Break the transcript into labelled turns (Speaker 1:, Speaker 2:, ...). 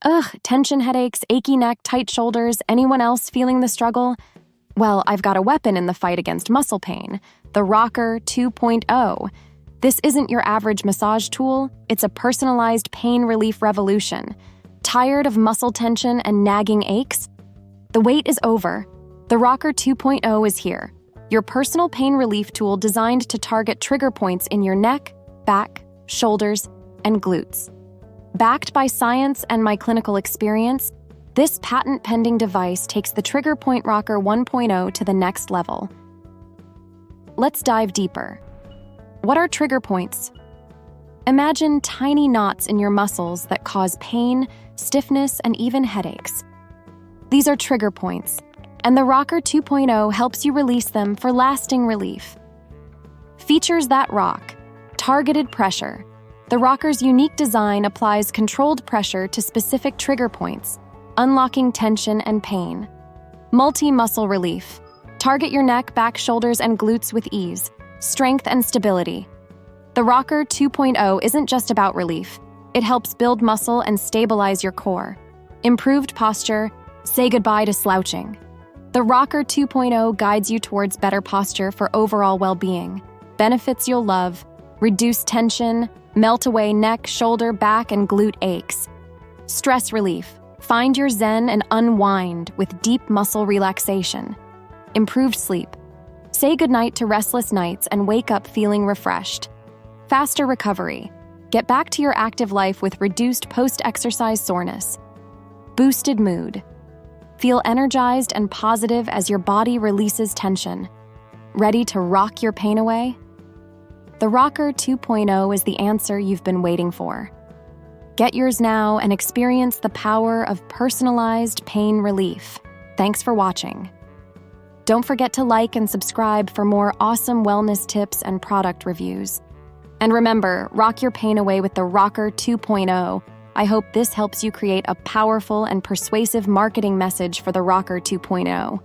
Speaker 1: Ugh, tension headaches, achy neck, tight shoulders, anyone else feeling the struggle? Well, I've got a weapon in the fight against muscle pain, the Rocker 2.0. This isn't your average massage tool, it's a personalized pain relief revolution. Tired of muscle tension and nagging aches? The wait is over. The Rocker 2.0 is here, your personal pain relief tool designed to target trigger points in your neck, back, shoulders, and glutes. Backed by science and my clinical experience, this patent-pending device takes the Trigger Point Rocker 1.0 to the next level. Let's dive deeper. What are trigger points? Imagine tiny knots in your muscles that cause pain, stiffness, and even headaches. These are trigger points, and the Rocker 2.0 helps you release them for lasting relief. Features that rock: targeted pressure. The Rocker's unique design applies controlled pressure to specific trigger points, unlocking tension and pain. Multi-muscle relief. Target your neck, back, shoulders, and glutes with ease. Strength and stability. The Rocker 2.0 isn't just about relief. It helps build muscle and stabilize your core. Improved posture. Say goodbye to slouching. The Rocker 2.0 guides you towards better posture for overall well-being. Benefits you'll love: reduce tension, melt away neck, shoulder, back, and glute aches. Stress relief. Find your zen and unwind with deep muscle relaxation. Improved sleep. Say goodnight to restless nights and wake up feeling refreshed. Faster recovery. Get back to your active life with reduced post-exercise soreness. Boosted mood. Feel energized and positive as your body releases tension. Ready to rock your pain away? The Rocker 2.0 is the answer you've been waiting for. Get yours now and experience the power of personalized pain relief. Thanks for watching. Don't forget to like and subscribe for more awesome wellness tips and product reviews. And remember, rock your pain away with the Rocker 2.0. I hope this helps you create a powerful and persuasive marketing message for the Rocker 2.0.